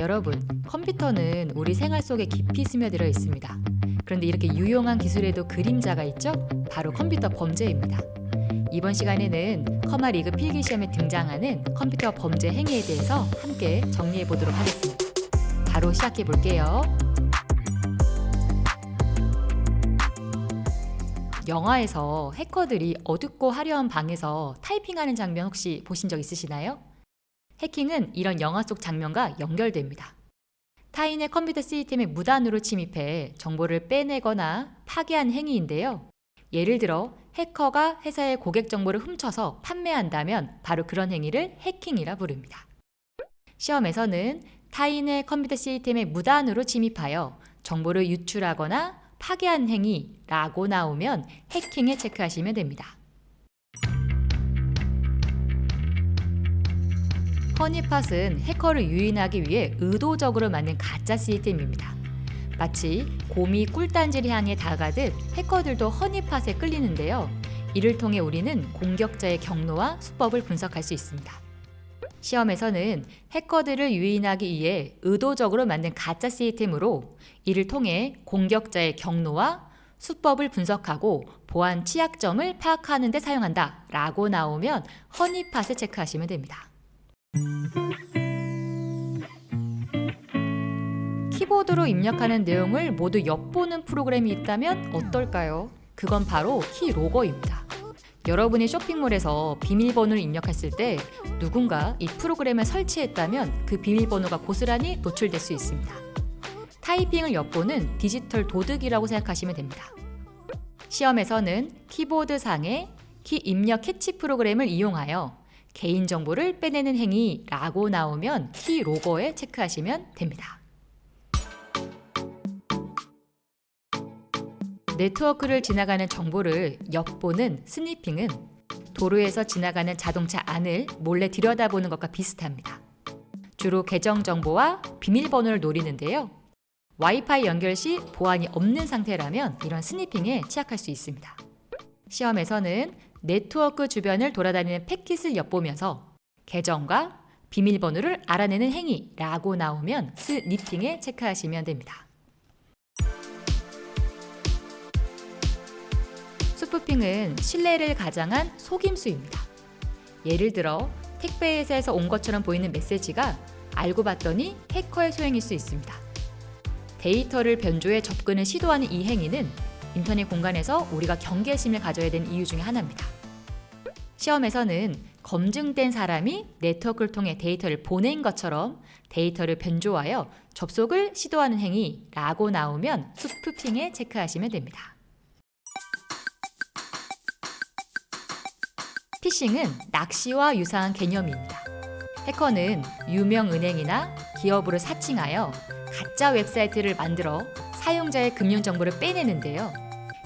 여러분, 컴퓨터는 우리 생활 속에 깊이 스며들어 있습니다. 그런데 이렇게 유용한 기술에도 그림자가 있죠? 바로 컴퓨터 범죄입니다. 이번 시간에는 커마 리그 필기 시험에 등장하는 컴퓨터 범죄 행위에 대해서 함께 정리해 보도록 하겠습니다. 바로 시작해 볼게요. 영화에서 해커들이 어둡고 화려한 방에서 타이핑하는 장면 혹시 보신 적 있으시나요? 해킹은 이런 영화 속 장면과 연결됩니다. 타인의 컴퓨터 시스템에 무단으로 침입해 정보를 빼내거나 파괴한 행위인데요. 예를 들어 해커가 회사의 고객 정보를 훔쳐서 판매한다면 바로 그런 행위를 해킹이라 부릅니다. 시험에서는 타인의 컴퓨터 시스템에 무단으로 침입하여 정보를 유출하거나 파괴한 행위라고 나오면 해킹에 체크하시면 됩니다. 허니팟은 해커를 유인하기 위해 의도적으로 만든 가짜 시스템입니다. 마치 곰이 꿀단지를 향해 다가가듯 해커들도 허니팟에 끌리는데요. 이를 통해 우리는 공격자의 경로와 수법을 분석할 수 있습니다. 시험에서는 해커들을 유인하기 위해 의도적으로 만든 가짜 시스템으로 이를 통해 공격자의 경로와 수법을 분석하고 보안 취약점을 파악하는 데 사용한다 라고 나오면 허니팟을 체크하시면 됩니다. 키보드로 입력하는 내용을 모두 엿보는 프로그램이 있다면 어떨까요? 그건 바로 키로거입니다. 여러분이 쇼핑몰에서 비밀번호를 입력했을 때 누군가 이 프로그램을 설치했다면 그 비밀번호가 고스란히 노출될 수 있습니다. 타이핑을 엿보는 디지털 도둑이라고 생각하시면 됩니다. 시험에서는 키보드상의 키 입력 캐치 프로그램을 이용하여 개인정보를 빼내는 행위라고 나오면 키로거에 체크하시면 됩니다. 네트워크를 지나가는 정보를 엿보는 스니핑은 도로에서 지나가는 자동차 안을 몰래 들여다보는 것과 비슷합니다. 주로 계정 정보와 비밀번호를 노리는데요. 와이파이 연결 시 보안이 없는 상태라면 이런 스니핑에 취약할 수 있습니다. 시험에서는 네트워크 주변을 돌아다니는 패킷을 엿보면서 계정과 비밀번호를 알아내는 행위라고 나오면 스니핑에 체크하시면 됩니다. 스푸핑은 신뢰를 가장한 속임수입니다. 예를 들어 택배회사에서 온 것처럼 보이는 메시지가 알고 봤더니 해커의 소행일 수 있습니다. 데이터를 변조해 접근을 시도하는 이 행위는 인터넷 공간에서 우리가 경계심을 가져야 되는 이유 중에 하나입니다. 시험에서는 검증된 사람이 네트워크를 통해 데이터를 보낸 것처럼 데이터를 변조하여 접속을 시도하는 행위라고 나오면 스푸핑에 체크하시면 됩니다. 피싱은 낚시와 유사한 개념입니다. 해커는 유명 은행이나 기업으로 사칭하여 가짜 웹사이트를 만들어 사용자의 금융 정보를 빼내는데요.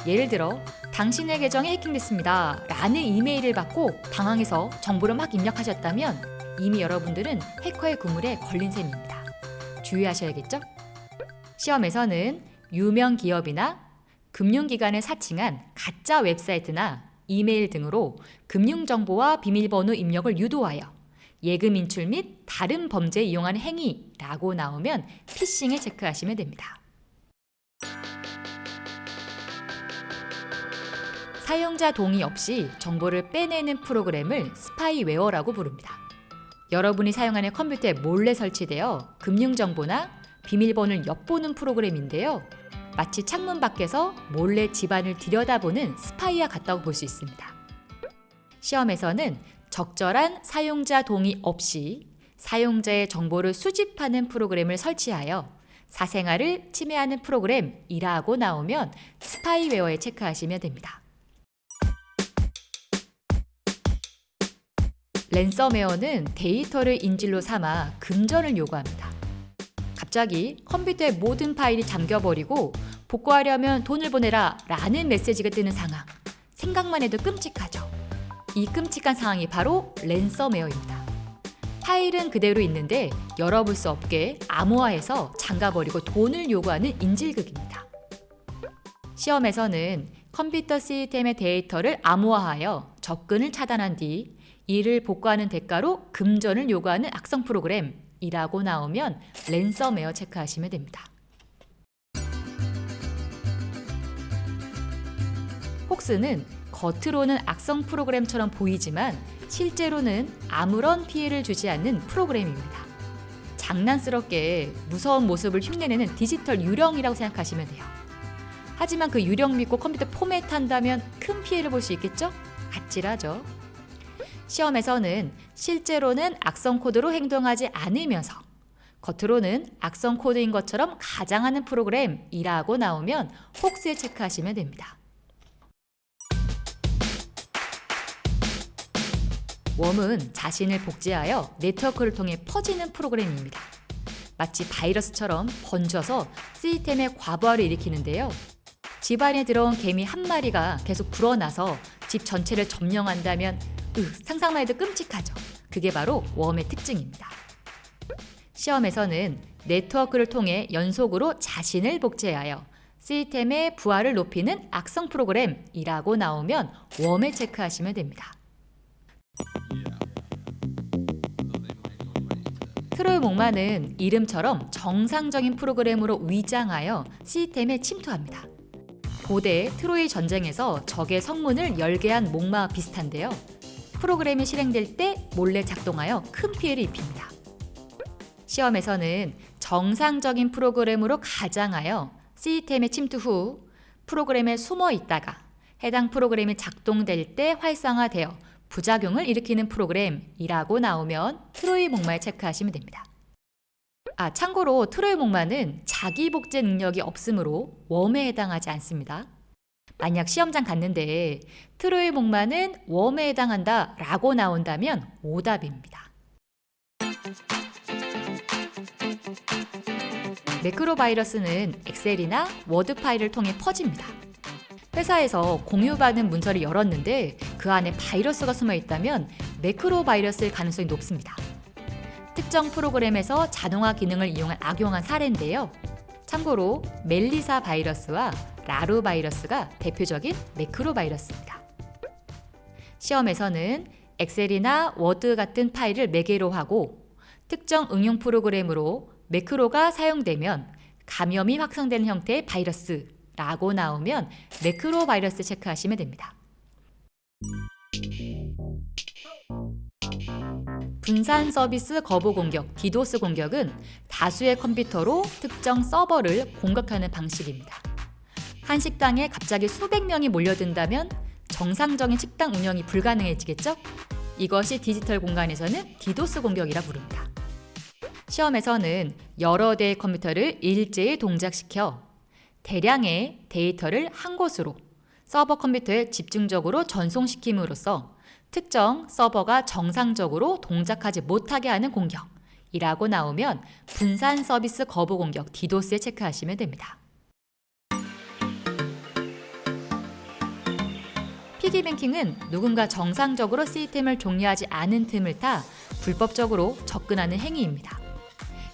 예를 들어 당신의 계정이 해킹됐습니다 라는 이메일을 받고 당황해서 정보를 막 입력하셨다면 이미 여러분들은 해커의 그물에 걸린 셈입니다. 주의하셔야겠죠? 시험에서는 유명 기업이나 금융기관을 사칭한 가짜 웹사이트나 이메일 등으로 금융정보와 비밀번호 입력을 유도하여 예금 인출 및 다른 범죄에 이용하는 행위라고 나오면 피싱에 체크하시면 됩니다. 사용자 동의 없이 정보를 빼내는 프로그램을 스파이웨어라고 부릅니다. 여러분이 사용하는 컴퓨터에 몰래 설치되어 금융정보나 비밀번호를 엿보는 프로그램인데요. 마치 창문 밖에서 몰래 집안을 들여다보는 스파이와 같다고 볼 수 있습니다. 시험에서는 적절한 사용자 동의 없이 사용자의 정보를 수집하는 프로그램을 설치하여 사생활을 침해하는 프로그램이라고 나오면 스파이웨어에 체크하시면 됩니다. 랜섬웨어는 데이터를 인질로 삼아 금전을 요구합니다. 갑자기 컴퓨터의 모든 파일이 잠겨버리고 복구하려면 돈을 보내라 라는 메시지가 뜨는 상황. 생각만 해도 끔찍하죠. 이 끔찍한 상황이 바로 랜섬웨어입니다. 파일은 그대로 있는데 열어볼 수 없게 암호화해서 잠가버리고 돈을 요구하는 인질극입니다. 시험에서는 컴퓨터 시스템의 데이터를 암호화하여 접근을 차단한 뒤 이를 복구하는 대가로 금전을 요구하는 악성 프로그램 이라고 나오면 랜섬웨어 체크하시면 됩니다. 혹스는 겉으로는 악성 프로그램처럼 보이지만 실제로는 아무런 피해를 주지 않는 프로그램입니다. 장난스럽게 무서운 모습을 흉내내는 디지털 유령이라고 생각하시면 돼요. 하지만 그 유령 믿고 컴퓨터 포맷한다면 큰 피해를 볼 수 있겠죠? 아찔하죠. 시험에서는 실제로는 악성 코드로 행동하지 않으면서 겉으로는 악성 코드인 것처럼 가장하는 프로그램이라고 나오면 혹스에 체크하시면 됩니다. 웜은 자신을 복제하여 네트워크를 통해 퍼지는 프로그램입니다. 마치 바이러스처럼 번져서 시스템의 과부하를 일으키는데요. 집 안에 들어온 개미 한 마리가 계속 불어나서 집 전체를 점령한다면 상상만 해도 끔찍하죠. 그게 바로 웜의 특징입니다. 시험에서는 네트워크를 통해 연속으로 자신을 복제하여 시스템의 부하를 높이는 악성 프로그램이라고 나오면 웜에 체크하시면 됩니다. 트로이 목마는 이름처럼 정상적인 프로그램으로 위장하여 시스템에 침투합니다. 고대 트로이 전쟁에서 적의 성문을 열게 한 목마와 비슷한데요. 프로그램이 실행될 때 몰래 작동하여 큰 피해를 입힙니다. 시험에서는 정상적인 프로그램으로 가장하여 시스템에 침투 후 프로그램에 숨어 있다가 해당 프로그램이 작동될 때 활성화되어 부작용을 일으키는 프로그램이라고 나오면 트로이 목마에 체크하시면 됩니다. 참고로 트로이 목마는 자기 복제 능력이 없으므로 웜에 해당하지 않습니다. 만약 시험장 갔는데 트로이 목마는 웜에 해당한다 라고 나온다면 오답입니다. 매크로 바이러스는 엑셀이나 워드 파일을 통해 퍼집니다. 회사에서 공유받은 문서를 열었는데 그 안에 바이러스가 숨어 있다면 매크로 바이러스일 가능성이 높습니다. 특정 프로그램에서 자동화 기능을 악용한 사례인데요. 참고로 멜리사 바이러스와 라루 바이러스가 대표적인 매크로 바이러스입니다. 시험에서는 엑셀이나 워드 같은 파일을 매개로 하고 특정 응용 프로그램으로 매크로가 사용되면 감염이 확산되는 형태의 바이러스라고 나오면 매크로 바이러스 체크하시면 됩니다. 분산 서비스 거부 공격, 디도스 공격은 다수의 컴퓨터로 특정 서버를 공격하는 방식입니다. 한 식당에 갑자기 수백 명이 몰려든다면 정상적인 식당 운영이 불가능해지겠죠? 이것이 디지털 공간에서는 디도스 공격이라 부릅니다. 시험에서는 여러 대의 컴퓨터를 일제히 동작시켜 대량의 데이터를 한 곳으로 서버 컴퓨터에 집중적으로 전송시킴으로써 특정 서버가 정상적으로 동작하지 못하게 하는 공격이라고 나오면 분산 서비스 거부 공격, 디도스에 체크하시면 됩니다. 피기뱅킹은 누군가 정상적으로 시스템을 종료하지 않은 틈을 타 불법적으로 접근하는 행위입니다.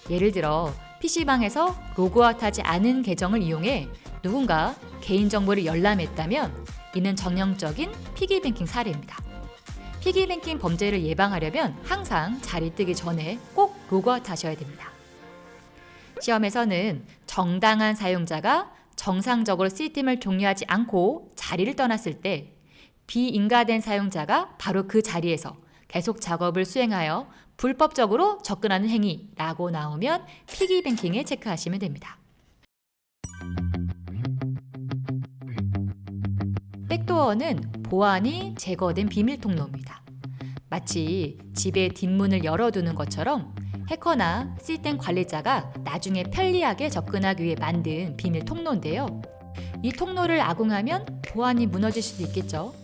예를 들어 PC방에서 로그아웃하지 않은 계정을 이용해 누군가 개인정보를 열람했다면 이는 전형적인 피기뱅킹 사례입니다. 피기뱅킹 범죄를 예방하려면 항상 자리 뜨기 전에 꼭 로그아웃 하셔야 됩니다. 시험에서는 정당한 사용자가 정상적으로 시스템을 종료하지 않고 자리를 떠났을 때 비인가된 사용자가 바로 그 자리에서 계속 작업을 수행하여 불법적으로 접근하는 행위라고 나오면 피기뱅킹에 체크하시면 됩니다. 백도어는 보안이 제거된 비밀 통로입니다. 마치 집의 뒷문을 열어두는 것처럼 해커나 시스템 관리자가 나중에 편리하게 접근하기 위해 만든 비밀 통로인데요. 이 통로를 악용하면 보안이 무너질 수도 있겠죠.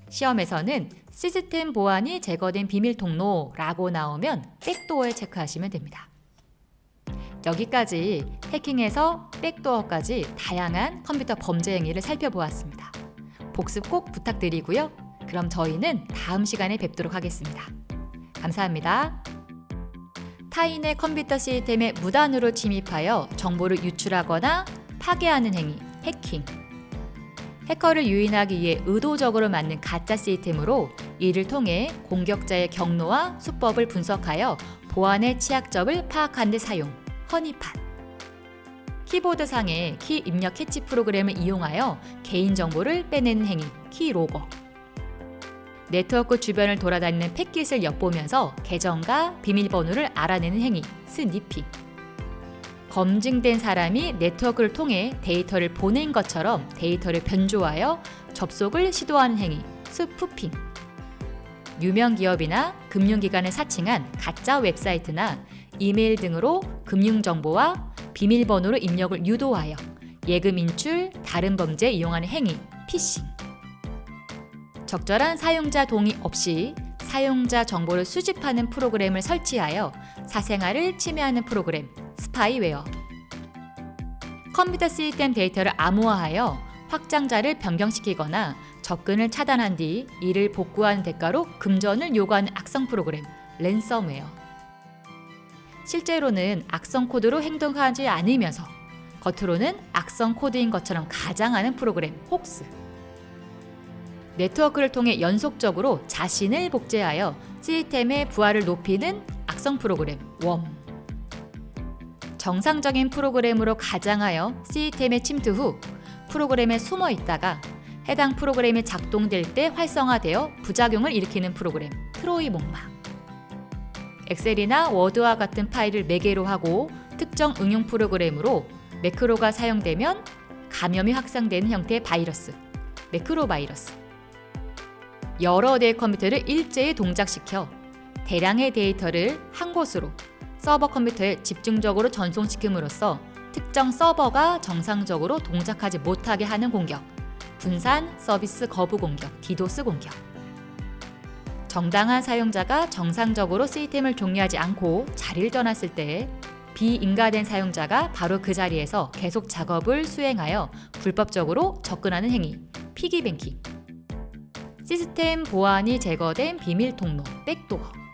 시험에서는 시스템 보안이 제거된 비밀 통로라고 나오면 백도어에 체크하시면 됩니다. 여기까지 해킹에서 백도어까지 다양한 컴퓨터 범죄 행위를 살펴보았습니다. 복습 꼭 부탁드리고요. 그럼 저희는 다음 시간에 뵙도록 하겠습니다. 감사합니다. 타인의 컴퓨터 시스템에 무단으로 침입하여 정보를 유출하거나 파괴하는 행위, 해킹. 해커를 유인하기 위해 의도적으로 만든 가짜 시스템으로 이를 통해 공격자의 경로와 수법을 분석하여 보안의 취약점을 파악하는 데 사용. 허니팟. 키보드상의 키 입력 캐치 프로그램을 이용하여 개인정보를 빼내는 행위. 키로거. 네트워크 주변을 돌아다니는 패킷을 엿보면서 계정과 비밀번호를 알아내는 행위. 스니핑. 검증된 사람이 네트워크를 통해 데이터를 보낸 것처럼 데이터를 변조하여 접속을 시도하는 행위, 스푸핑. 유명 기업이나 금융기관을 사칭한 가짜 웹사이트나 이메일 등으로 금융정보와 비밀번호로 입력을 유도하여 예금 인출, 다른 범죄에 이용하는 행위, 피싱. 적절한 사용자 동의 없이 사용자 정보를 수집하는 프로그램을 설치하여 사생활을 침해하는 프로그램, 스파이웨어. 컴퓨터 시스템 데이터를 암호화하여 확장자를 변경시키거나 접근을 차단한 뒤 이를 복구하는 대가로 금전을 요구하는 악성 프로그램, 랜섬웨어. 실제로는 악성 코드로 행동하지 않으면서 겉으로는 악성 코드인 것처럼 가장하는 프로그램, 혹스. 네트워크를 통해 연속적으로 자신을 복제하여 시스템의 부하를 높이는 악성 프로그램, 웜. 정상적인 프로그램으로 가장하여 시스템에 침투 후 프로그램에 숨어 있다가 해당 프로그램이 작동될 때 활성화되어 부작용을 일으키는 프로그램, 트로이 목마. 엑셀이나 워드와 같은 파일을 매개로 하고 특정 응용 프로그램으로 매크로가 사용되면 감염이 확산되는 형태의 바이러스, 매크로 바이러스. 여러 대의 컴퓨터를 일제히 동작시켜 대량의 데이터를 한 곳으로 서버 컴퓨터에 집중적으로 전송시킴으로써 특정 서버가 정상적으로 동작하지 못하게 하는 공격, 분산 서비스 거부 공격, 디도스 공격. 정당한 사용자가 정상적으로 시스템을 종료하지 않고 자리를 떠났을 때 비인가된 사용자가 바로 그 자리에서 계속 작업을 수행하여 불법적으로 접근하는 행위, 피기뱅킹. 시스템 보안이 제거된 비밀 통로, 백도어.